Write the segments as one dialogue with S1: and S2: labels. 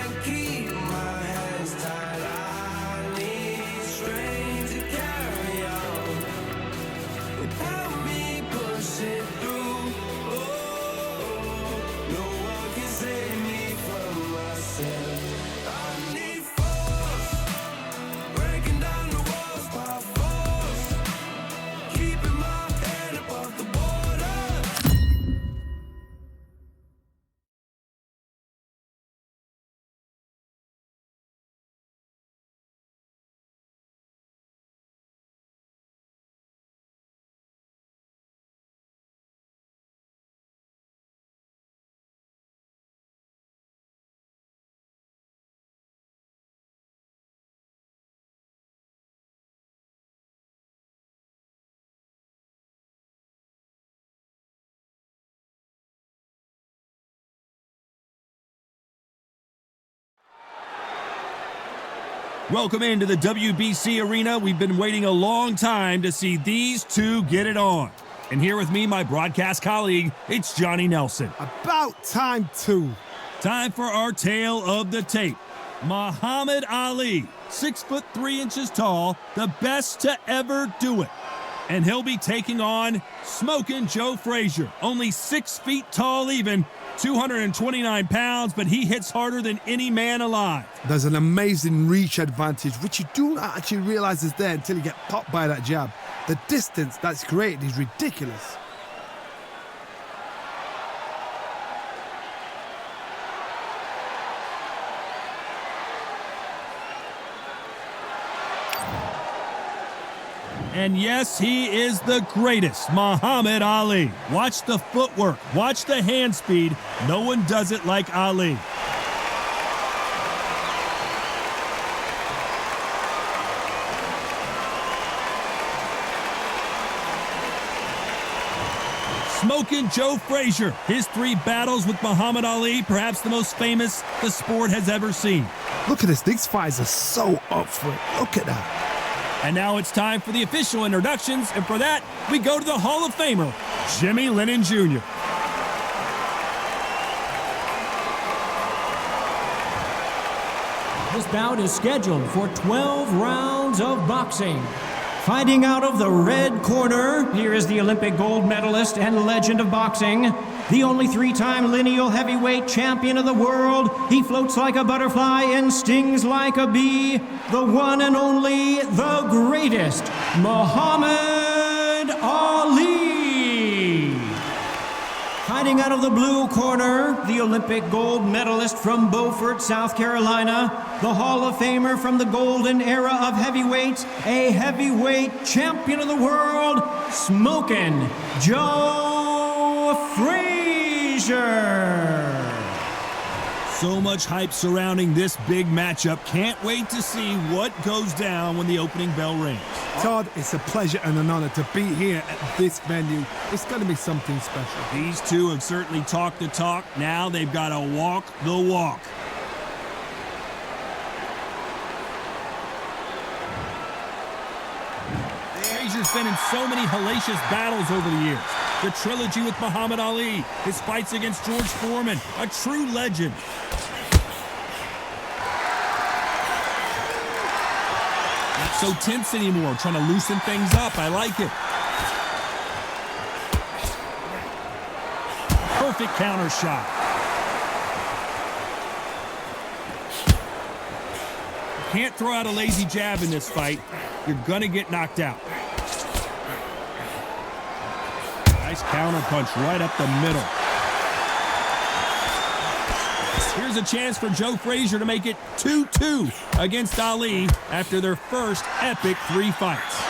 S1: can't keep my hands tied. I need strength to carry on. Help me push it through. Oh, no one can save me from myself. I need force, breaking down the walls by force, keeping my head above the water.
S2: Welcome into the WBC arena. We've been waiting a long time to see these two get it on. And here with me, my broadcast colleague, it's Johnny Nelson.
S3: About time, too.
S2: Time for our tale of the tape. Muhammad Ali, 6'3" tall, the best to ever do it. And he'll be taking on Smokin' Joe Frazier, only 6 feet tall even, 229 pounds, but he hits harder than any man alive.
S3: There's an amazing reach advantage, which you don't actually realize is there until you get popped by that jab. The distance that's created is ridiculous.
S2: And yes, he is the greatest, Muhammad Ali. Watch the footwork, watch the hand speed. No one does it like Ali. Smokin' Joe Frazier, his 3 battles with Muhammad Ali, perhaps the most famous the sport has ever seen.
S3: Look at this, these fights are so up for it. Look at that.
S2: And now it's time for the official introductions, and for that, we go to the Hall of Famer, Jimmy Lennon Jr.
S4: This bout is scheduled for 12 rounds of boxing. Fighting out of the red corner, here is the Olympic gold medalist and legend of boxing, the only 3-time lineal heavyweight champion of the world. He floats like a butterfly and stings like a bee. The one and only, the greatest, Muhammad Ali. Fighting out of the blue corner, the Olympic gold medalist from Beaufort, South Carolina, the Hall of Famer from the golden era of heavyweights, a heavyweight champion of the world, Smokin' Joe Frazier.
S2: So much hype surrounding this big matchup. Can't wait to see what goes down when the opening bell rings.
S3: Todd, it's a pleasure and an honor to be here at this venue. It's going to be something special.
S2: These two have certainly talked the talk. Now they've got to walk the walk. Frazier's been in so many hellacious battles over the years. The trilogy with Muhammad Ali, his fights against George Foreman, a true legend. Not so tense anymore, trying to loosen things up. I like it. Perfect counter shot. You can't throw out a lazy jab in this fight. You're gonna get knocked out. Nice counter punch right up the middle. Here's a chance for Joe Frazier to make it 2-2 against Ali after their first epic 3 fights.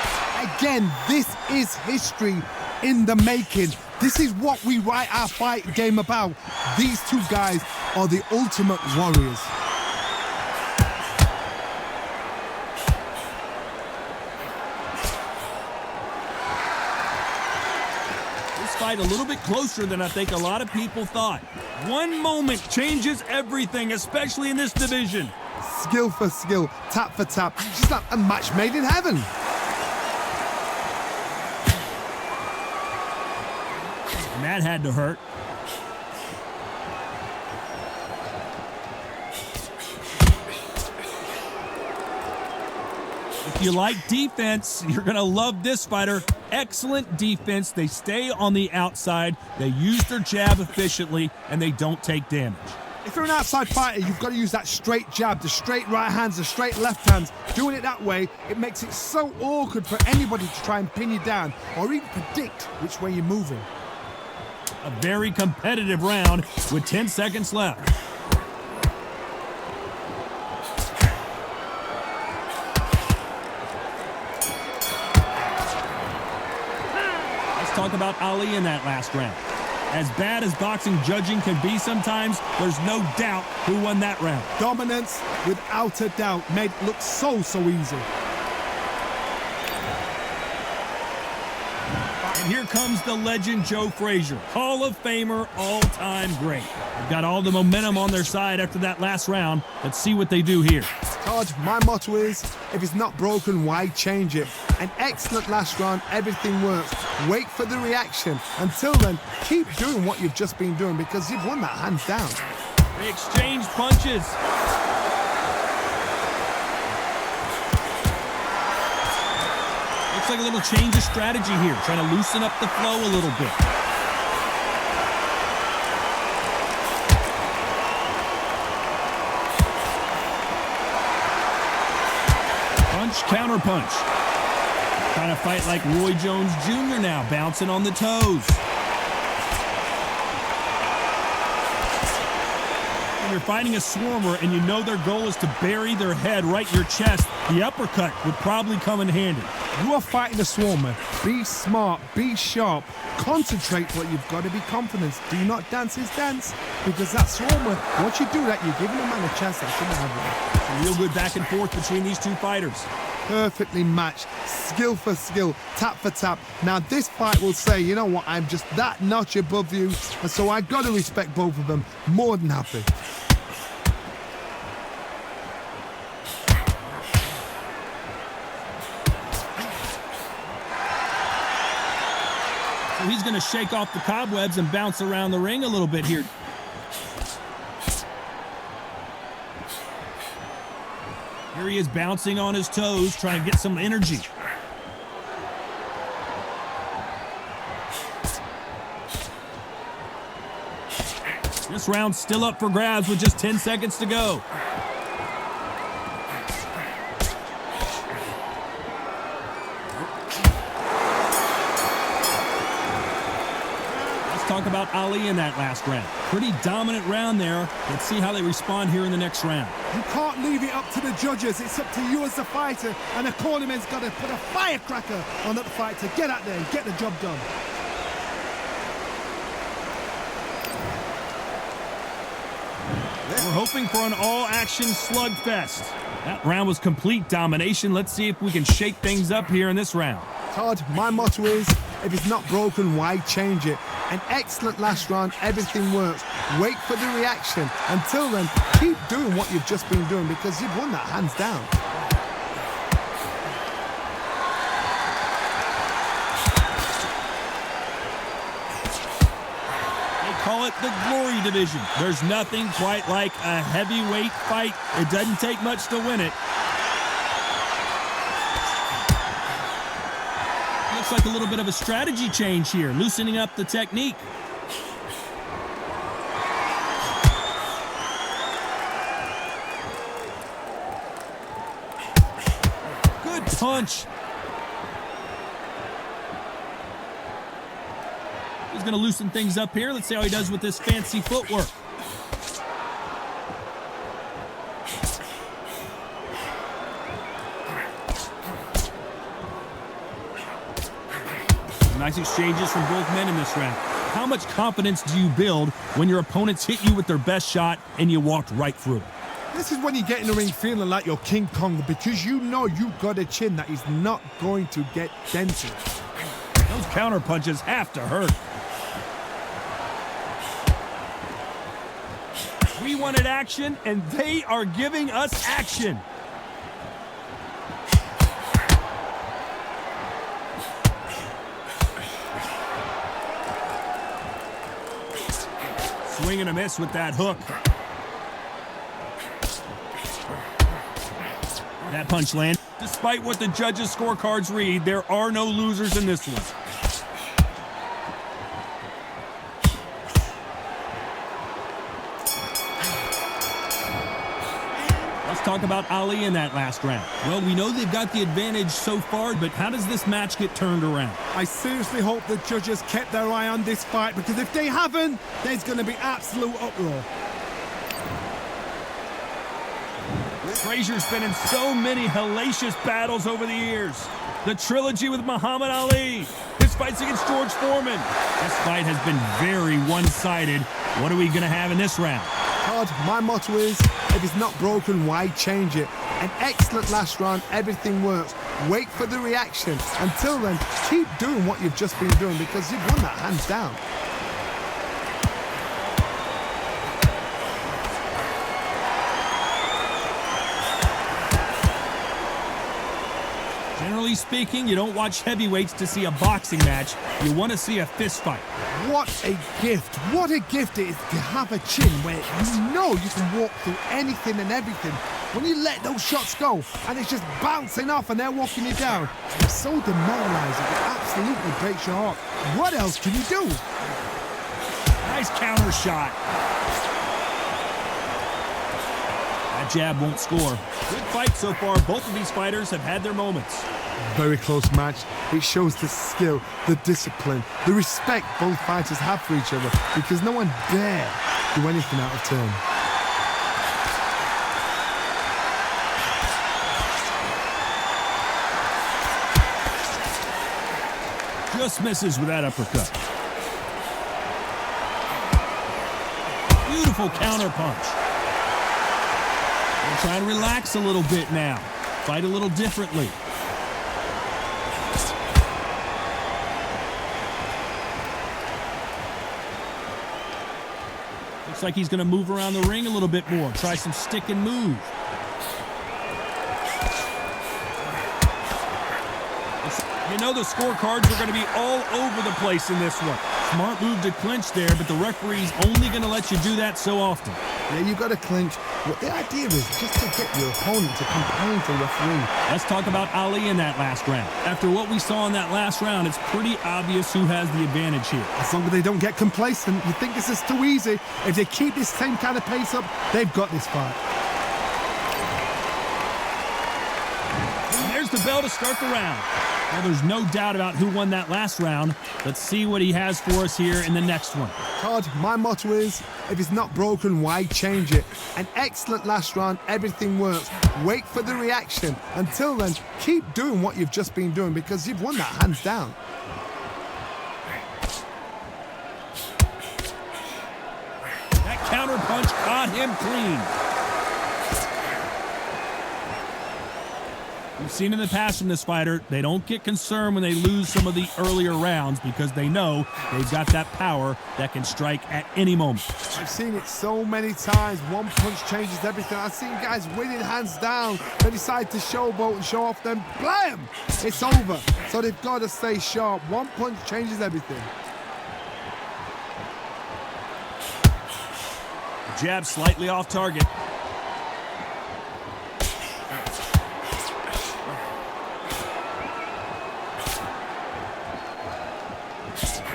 S3: Again, this is history in the making. This is what we write our fight game about. These two guys are the ultimate warriors.
S2: Fight a little bit closer than I think a lot of people thought. One moment changes everything, especially in this division.
S3: Skill for skill, tap for tap, just like a match made in heaven.
S2: And that had to hurt. If you like defense, you're going to love this fighter. Excellent defense. They stay on the outside. They use their jab efficiently, and they don't take damage.
S3: If you're an outside fighter, you've got to use that straight jab, the straight right hands, the straight left hands. Doing it that way, it makes it so awkward for anybody to try and pin you down or even predict which way you're moving.
S2: A very competitive round with 10 seconds left. Let's talk about Ali in that last round. As bad as boxing judging can be sometimes, there's no doubt who won that round.
S3: Dominance, without a doubt, made it look so easy.
S2: And here comes the legend Joe Frazier, Hall of Famer, all-time great. They've got all the momentum on their side after that last round. Let's see what they do here.
S3: Todd, my motto is, if it's not broken, why change it? An excellent last round, everything works. Wait for the reaction. Until then, keep doing what you've just been doing because you've won that hands down.
S2: They exchange punches. Looks like a little change of strategy here, trying to loosen up the flow a little bit. Punch, counter punch. Trying to fight like Roy Jones Jr. now, bouncing on the toes. When you're fighting a swarmer and you know their goal is to bury their head right in your chest, the uppercut would probably come in handy.
S3: You are fighting a swarmer. Be smart, be sharp, concentrate what you've got to be confident. Do not dance his dance because that swarmer, once you do that, you're giving a man a chance that shouldn't have one.
S2: A real good back and forth between these two fighters.
S3: Perfectly matched, skill for skill, tap for tap. Now this fight will say, you know what, I'm just that notch above you, and so I got to respect both of them. More than happy.
S2: So he's going to shake off the cobwebs and bounce around the ring a little bit here. Here he is bouncing on his toes, trying to get some energy. This round's still up for grabs with just 10 seconds to go. Let's talk about Ali in that last round. Pretty dominant round there. Let's see how they respond here in the next round.
S3: You can't leave it up to the judges. It's up to you as the fighter, and the cornerman's got to put a firecracker on that fight to get out there and get the job done.
S2: We're hoping for an all-action slugfest. That round was complete domination. Let's see if we can shake things up here in this round.
S3: Todd, my motto is, if it's not broken, why change it? An excellent last round, everything works. Wait for the reaction. Until then, keep doing what you've just been doing because you've won that hands down.
S2: Call it the glory division. There's nothing quite like a heavyweight fight. It doesn't take much to win it. Looks like a little bit of a strategy change here, loosening up the technique. Good punch. He's going to loosen things up here. Let's see how he does with this fancy footwork. Nice exchanges from both men in this round. How much confidence do you build when your opponents hit you with their best shot and you walked right through?
S3: This is when you get in the ring feeling like you're King Kong because you know you've got a chin that is not going to get dented.
S2: Those counter punches have to hurt. We wanted action, and they are giving us action. Swing and a miss with that hook. That punch landed. Despite what the judges' scorecards read, there are no losers in this one. Let's talk about Ali in that last round. Well, we know they've got the advantage so far, but how does this match get turned around?
S3: I seriously hope the judges kept their eye on this fight, because if they haven't, there's going to be absolute uproar.
S2: Frazier's been in so many hellacious battles over the years. The trilogy with Muhammad Ali, his fights against George Foreman. This fight has been very one-sided. What are we going to have in this round?
S3: Todd, my motto is, if it's not broken, why change it? An excellent last round, everything works. Wait for the reaction. Until then, keep doing what you've just been doing, because you've won that hands down.
S2: Generally speaking, you don't watch heavyweights to see a boxing match. You want to see a fist fight.
S3: What a gift. What a gift it is to have a chin where you know you can walk through anything and everything. When you let those shots go and it's just bouncing off and they're walking you down, it's so demoralizing. It absolutely breaks your heart. What else can you do?
S2: Nice counter shot. That jab won't score. Good fight so far. Both of these fighters have had their moments.
S3: Very close match. It shows the skill, the discipline, the respect both fighters have for each other, because no one dare do anything out of turn.
S2: Just misses with that uppercut. Beautiful counter punch. We'll try and relax a little bit now. Fight a little differently. Looks like he's going to move around the ring a little bit more. Try some stick and move. You know the scorecards are going to be all over the place in this one. Smart move to clinch there, but the referee's only going to let you do that so often.
S3: Yeah, you got to clinch. What the idea is just to get your opponent to complain to the referee.
S2: Let's talk about Ali in that last round. After what we saw in that last round, it's pretty obvious who has the advantage here.
S3: As long as they don't get complacent, you think this is too easy. If they keep this same kind of pace up, they've got this fight.
S2: And there's the bell to start the round. Well, there's no doubt about who won that last round. Let's see what he has for us here in the next one.
S3: Todd, my motto is, if it's not broken, why change it? An excellent last round, everything works. Wait for the reaction. Until then, keep doing what you've just been doing, because you've won that hands down.
S2: That counter punch caught him clean. We've seen in the past from this fighter, they don't get concerned when they lose some of the earlier rounds, because they know they've got that power that can strike at any moment.
S3: I've seen it so many times. One punch changes everything. I've seen guys winning hands down. They decide to showboat and show off, then blam! It's over. So they've got to stay sharp. One punch changes everything.
S2: Jab slightly off target.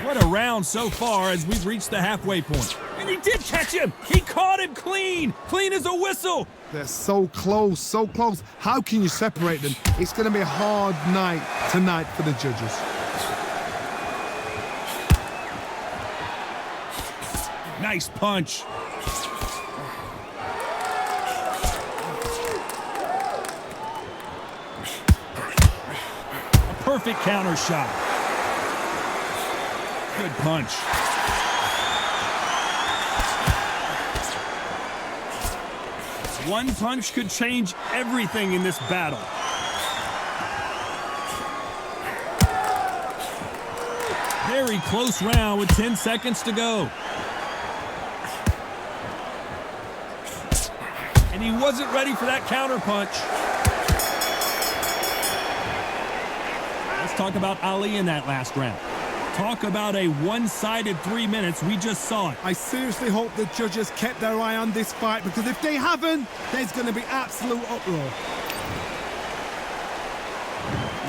S2: What a round so far as we've reached the halfway point. And he did catch him. He caught him clean. Clean as a whistle.
S3: They're so close, so close. How can you separate them? It's going to be a hard night tonight for the judges.
S2: Nice punch. A perfect counter shot. Good punch. One punch could change everything in this battle. Very close round with 10 seconds to go. And he wasn't ready for that counter punch. Let's talk about Ali in that last round. Talk about a one-sided 3 minutes. We just saw it.
S3: I seriously hope the judges kept their eye on this fight, because if they haven't, there's going to be absolute uproar.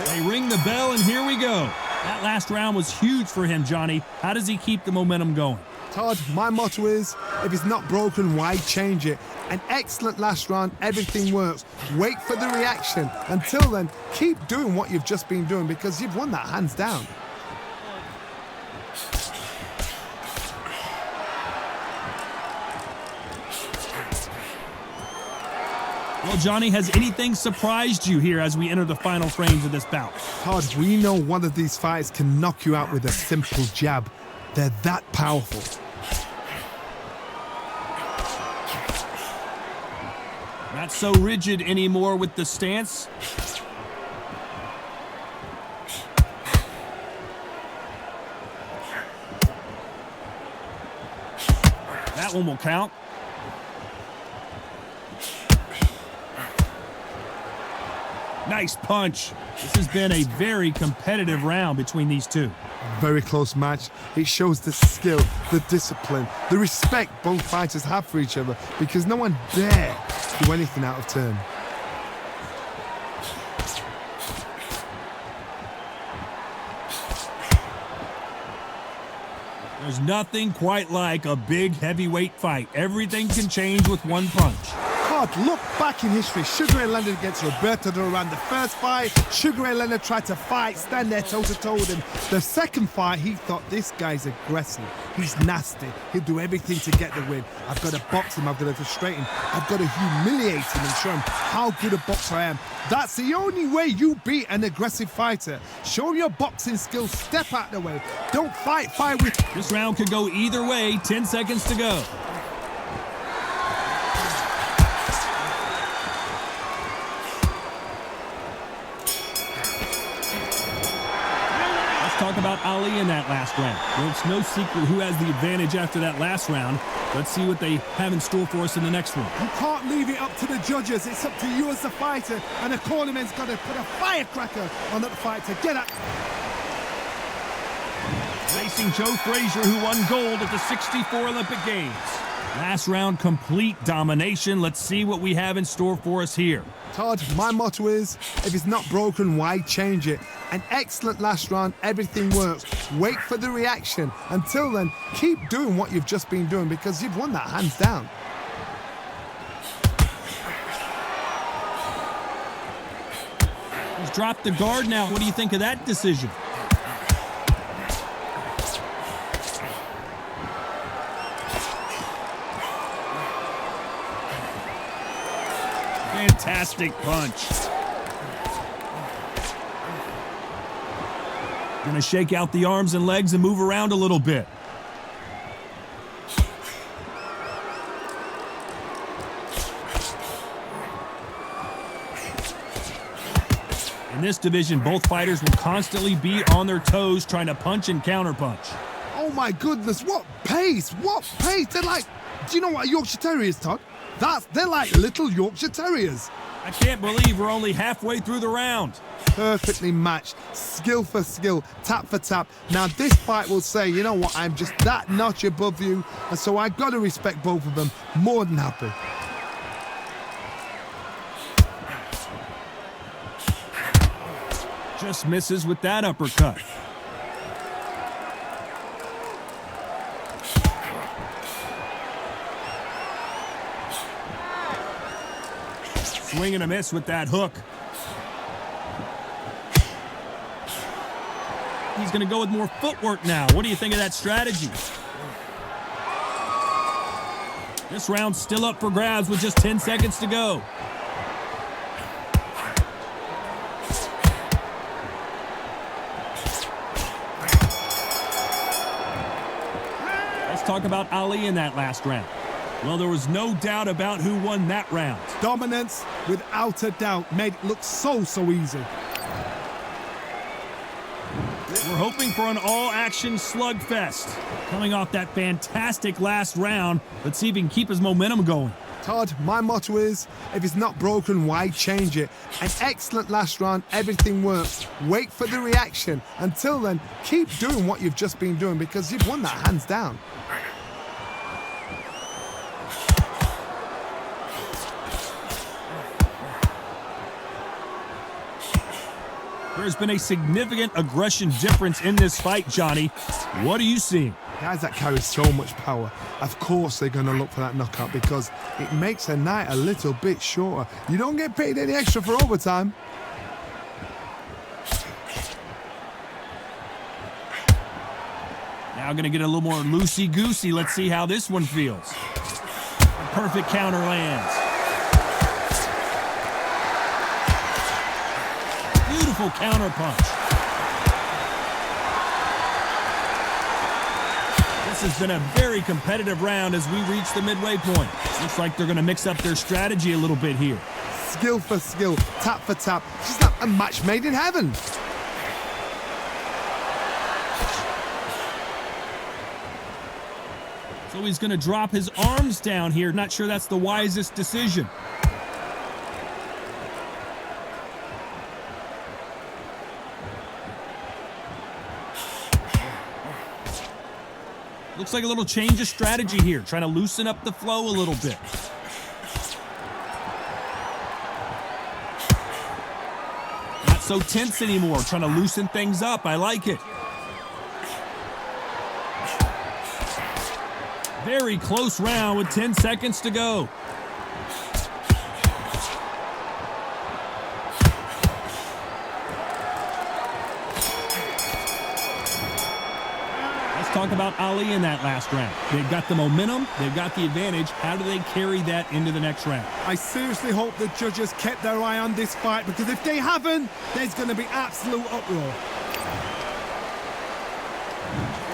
S2: They ring the bell, and here we go. That last round was huge for him, Johnny. How does he keep the momentum going?
S3: Todd, my motto is, if it's not broken, why change it? An excellent last round, everything works. Wait for the reaction. Until then, keep doing what you've just been doing because you've won that hands down.
S2: Well, Johnny, has anything surprised you here as we enter the final frames of this bout?
S3: Todd, we know one of these fights can knock you out with a simple jab. They're that powerful.
S2: Not so rigid anymore with the stance. That one will count. Nice punch. This has been a very competitive round between these two.
S3: Very close match. It shows the skill, the discipline, the respect both fighters have for each other because no one dare do anything out of turn.
S2: There's nothing quite like a big heavyweight fight. Everything can change with one punch.
S3: Todd, look back in history. Sugar Ray Leonard against Roberto Duran. The first fight, Sugar Ray Leonard tried to fight, stand there toe-to-toe with him. The second fight, he thought, this guy's aggressive. He's nasty. He'll do everything to get the win. I've got to box him. I've got to frustrate him. I've got to humiliate him and show him how good a boxer I am. That's the only way you beat an aggressive fighter. Show your boxing skills. Step out the way. Don't fight with...
S2: This round could go either way. 10 seconds to go. Talk about Ali in that last round. Well, it's no secret who has the advantage after that last round. Let's see what they have in store for us in the next one.
S3: You can't leave it up to the judges. It's up to you as the fighter, and the cornerman's got to put a firecracker on that fighter. Get up.
S2: Facing Joe Frazier, who won gold at the '64 Olympic Games. Last round, complete domination. Let's see what we have in store for us here.
S3: Todd, my motto is, if it's not broken, why change it? An excellent last round, everything works. Wait for the reaction. Until then, keep doing what you've just been doing because you've won that hands down.
S2: He's dropped the guard now. What do you think of that decision? Fantastic punch. Gonna shake out the arms and legs and move around a little bit. In this division, both fighters will constantly be on their toes trying to punch and counterpunch.
S3: Oh my goodness, what pace, what pace. They're like, do you know what a Yorkshire Terrier is, Todd? They're like little Yorkshire Terriers.
S2: I can't believe we're only halfway through the round.
S3: Perfectly matched, skill for skill, tap for tap. Now this fight will say, you know what, I'm just that notch above you, and so I got to respect both of them. More than happy.
S2: Just misses with that uppercut. Swing and a miss with that hook. He's going to go with more footwork now. What do you think of that strategy? This round's still up for grabs with just 10 seconds to go. Let's talk about Ali in that last round. Well, there was no doubt about who won that round.
S3: Dominance, without a doubt, made it look so easy.
S2: We're hoping for an all-action slugfest. Coming off that fantastic last round, let's see if he can keep his momentum going.
S3: Todd, my motto is, if it's not broken, why change it? An excellent last round, everything works. Wait for the reaction. Until then, keep doing what you've just been doing because you've won that hands down.
S2: There's been a significant aggression difference in this fight, Johnny. What are you seeing?
S3: Guys that carry so much power, of course they're going to look for that knockout because it makes a night a little bit shorter. You don't get paid any extra for overtime.
S2: Now going to get a little more loosey-goosey. Let's see how this one feels. A perfect counter lands. Beautiful counter punch. This has been a very competitive round as we reach the midway point. Looks like they're going to mix up their strategy a little bit here.
S3: Skill for skill, tap for tap. It's not a match made in heaven.
S2: So he's going to drop his arms down here. Not sure that's the wisest decision. Looks like a little change of strategy here, trying to loosen up the flow a little bit. Not so tense anymore, trying to loosen things up. I like it. Very close round with 10 seconds to go. Talk about Ali in that last round. They've got the momentum, they've got the advantage. How do they carry that into the next round?
S3: I seriously hope the judges kept their eye on this fight because if they haven't, there's going to be absolute uproar.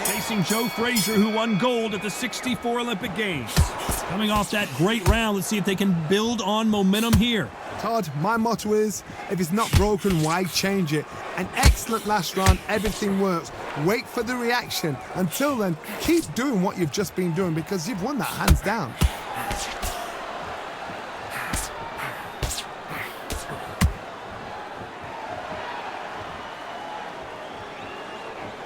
S2: Facing Joe Frazier, who won gold at the '64 Olympic Games. Coming off that great round, let's see if they can build on momentum here.
S3: Todd, my motto is, if it's not broken, why change it? An excellent last round, everything works. Wait for the reaction. Until then, keep doing what you've just been doing because you've won that hands down.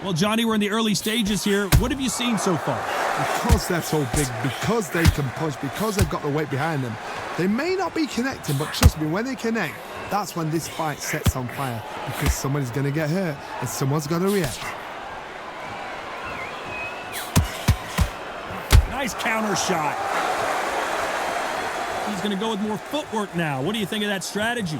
S2: Well, Johnny, we're in the early stages here. What have you seen so far?
S3: Because they're so big, because they can punch, because they've got the weight behind them, they may not be connecting, but trust me, when they connect, that's when this fight sets on fire because somebody's going to get hurt and someone's got to react.
S2: Nice counter shot. He's going to go with more footwork now. What do you think of that strategy?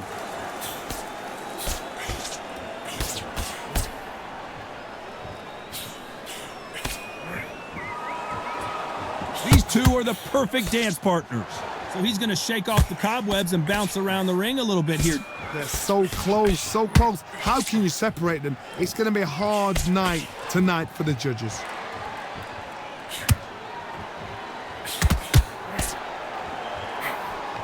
S2: These two are the perfect dance partners. So he's going to shake off the cobwebs and bounce around the ring a little bit here.
S3: They're so close, so close. How can you separate them? It's going to be a hard night tonight for the judges.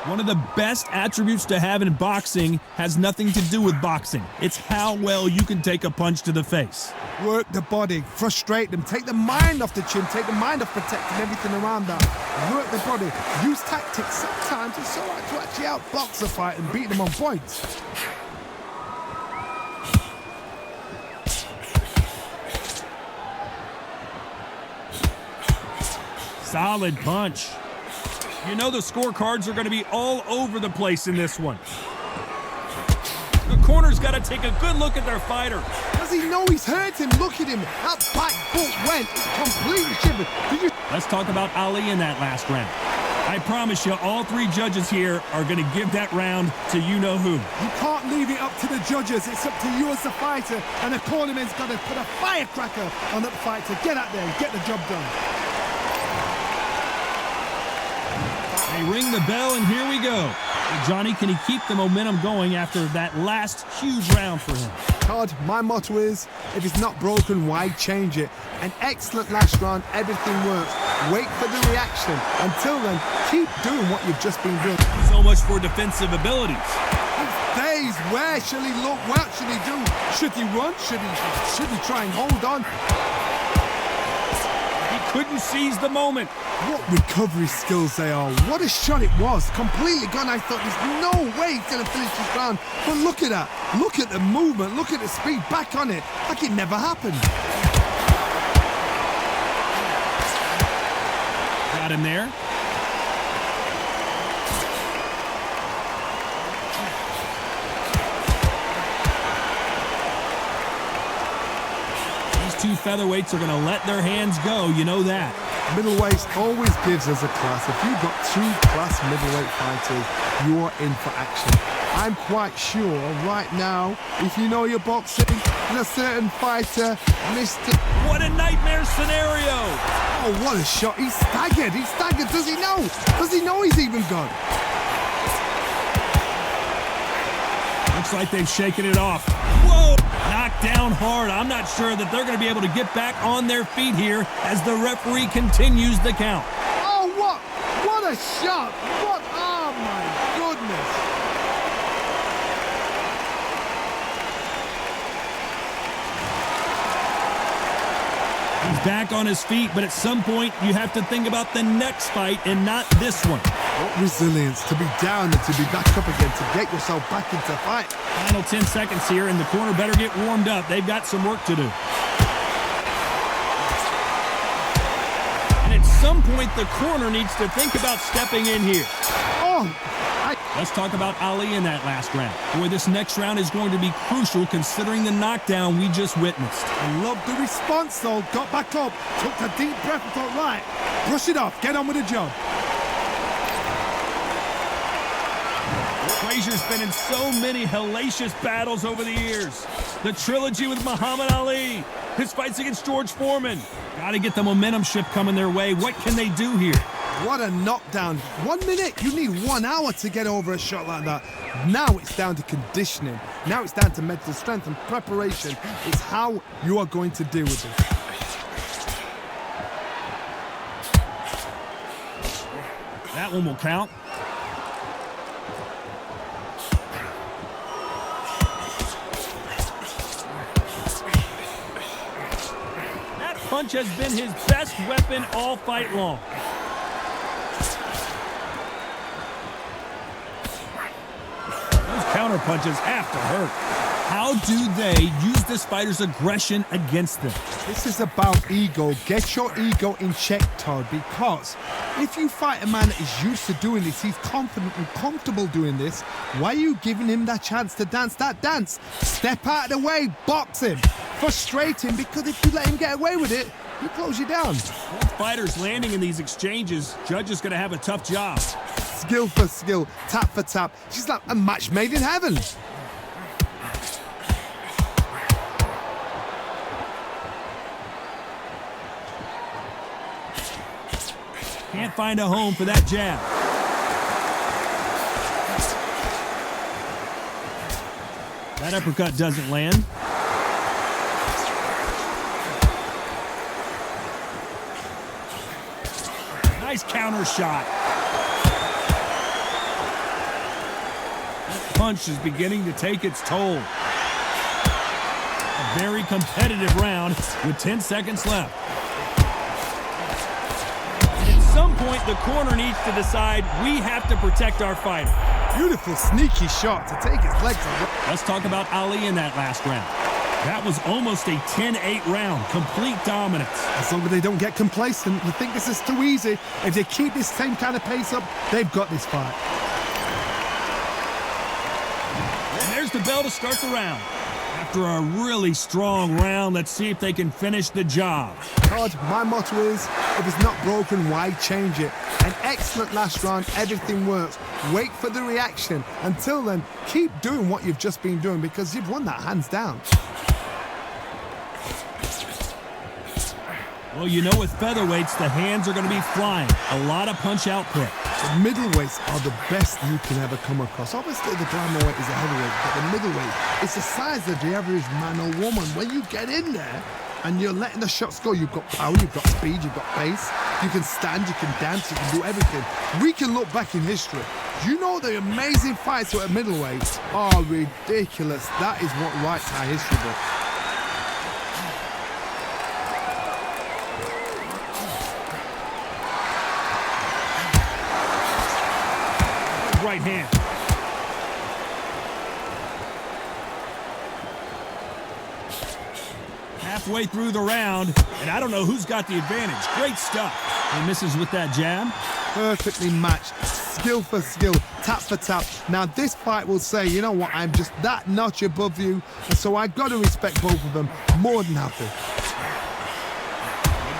S2: One of the best attributes to have in boxing has nothing to do with boxing. It's how well you can take a punch to the face.
S3: Work the body, frustrate them, take the mind off the chin, take the mind off protecting everything around that. Work the body, use tactics. Sometimes it's all right to actually outbox a fight and beat them on points.
S2: Solid punch. You know the scorecards are going to be all over the place in this one. The corner's got to take a good look at their fighter.
S3: Does he know he's hurt him? Look at him. That back foot went completely shivered.
S2: Let's talk about Ali in that last round. I promise you, all three judges here are going to give that round to you-know-who.
S3: You can't leave it up to the judges. It's up to you as the fighter. And the tournament's got to put a firecracker on that fight to get out there and get the job done.
S2: They ring the bell, and here we go. Johnny, can he keep the momentum going after that last huge round for him?
S3: Todd, my motto is, if it's not broken, why change it? An excellent last round, everything works. Wait for the reaction. Until then, keep doing what you've just been doing.
S2: So much for defensive abilities.
S3: Days, where shall he look? What should he do? Should he run? Should he try and hold on?
S2: Couldn't seize the moment.
S3: What recovery skills they are. What a shot it was. Completely gone. I thought there's no way he's going to finish this round. But look at that. Look at the movement. Look at the speed. Back on it. Like it never happened.
S2: Got him there. two featherweights are going to let their hands go, you know that.
S3: Middleweights always gives us a class. If you've got two class middleweight fighters, you're in for action. I'm quite sure right now, if you know your boxing, there's a certain fighter, Mr.
S2: What a nightmare scenario!
S3: Oh, what a shot. He's staggered. He's staggered. Does he know? Does he know he's even gone?
S2: Looks like they've shaken it off. Whoa! Knocked down hard. I'm not sure that they're going to be able to get back on their feet here as the referee continues the count.
S3: Oh, what? What a shot. What? Oh, my goodness.
S2: He's back on his feet, but at some point you have to think about the next fight and not this one.
S3: What resilience to be down and to be back up again, to get yourself back into fight.
S2: Final 10 seconds here, and the corner better get warmed up. They've got some work to do. And at some point, the corner needs to think about stepping in here.
S3: Oh,
S2: Let's talk about Ali in that last round. Boy, this next round is going to be crucial considering the knockdown we just witnessed.
S3: I love the response, though. Got back up, took a deep breath and thought, right, brush it off, get on with the job.
S2: Frazier's been in so many hellacious battles over the years. The trilogy with Muhammad Ali, his fights against George Foreman. Got to get the momentum shift coming their way. What can they do here?
S3: What a knockdown. 1 minute, you need 1 hour to get over a shot like that. Now it's down to conditioning. Now it's down to mental strength and preparation. It's how you are going to deal with it.
S2: That one will count. That punch has been his best weapon all fight long. Those counter punches have to hurt. How do they use this fighter's aggression against them?
S3: This is about ego. Get your ego in check, Todd, because if you fight a man that is used to doing this, he's confident and comfortable doing this, why are you giving him that chance to dance that dance? Step out of the way, box him, frustrate him, because if you let him get away with it, he'll close you down.
S2: Both fighters landing in these exchanges, Judge is going to have a tough job.
S3: Skill for skill, tap for tap. She's like a match made in heaven.
S2: Can't find a home for that jab. That uppercut doesn't land. Nice counter shot. That punch is beginning to take its toll. A very competitive round with 10 seconds left. At some point, the corner needs to decide we have to protect our fighter.
S3: Beautiful, sneaky shot to take his legs away.
S2: Let's talk about Ali in that last round. That was almost a 10-8 round, complete dominance.
S3: As long as they don't get complacent and think this is too easy, if they keep this same kind of pace up, they've got this fight.
S2: And there's the bell to start the round. After a really strong round, let's see if they can finish the job.
S3: Todd, my motto is, if it's not broken, why change it? An excellent last round, everything works. Wait for the reaction. Until then, keep doing what you've just been doing because you've won that hands down.
S2: Well, you know with featherweights, the hands are going to be flying. A lot of punch output.
S3: The middleweights are the best you can ever come across. Obviously, the glamour weight is a heavyweight, but the middleweight, it's the size of the average man or woman. When you get in there and you're letting the shots go, you've got power, you've got speed, you've got pace. You can stand, you can dance, you can do everything. We can look back in history. You know the amazing fights at middleweight are ridiculous. That is what writes our history book.
S2: Right hand. Halfway through the round, and I don't know who's got the advantage. Great stuff. He misses with that jab.
S3: Perfectly matched, skill for skill, tap for tap. Now this fight will say, you know what, I'm just that notch above you, and so I've got to respect both of them more than happy.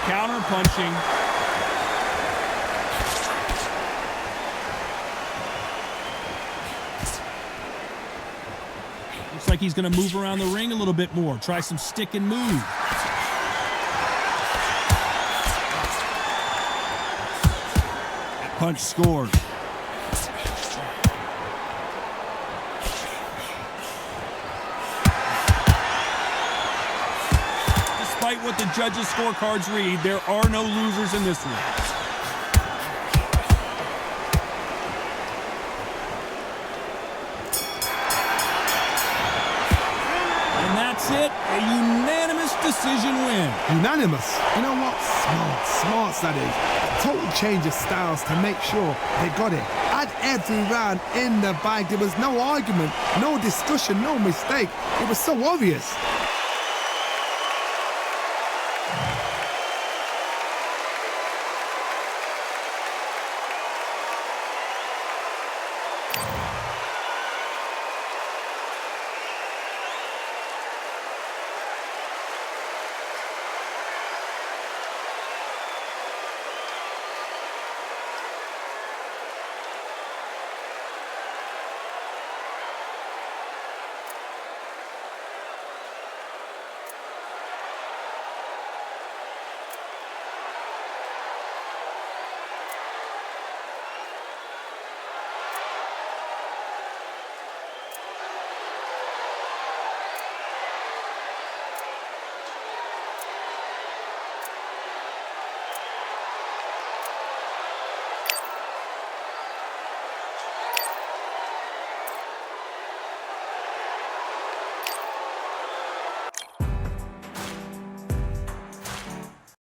S2: counter punching. Looks like he's going to move around the ring a little bit more. Try some stick and move. That punch scored. Despite what the judges' scorecards read, there are no losers in this one. And that's it, a unanimous decision win.
S3: Unanimous. You know what? Smarts that is. Total change of styles to make sure they got it. Had every round in the bag. There was no argument, no discussion, no mistake. It was so obvious.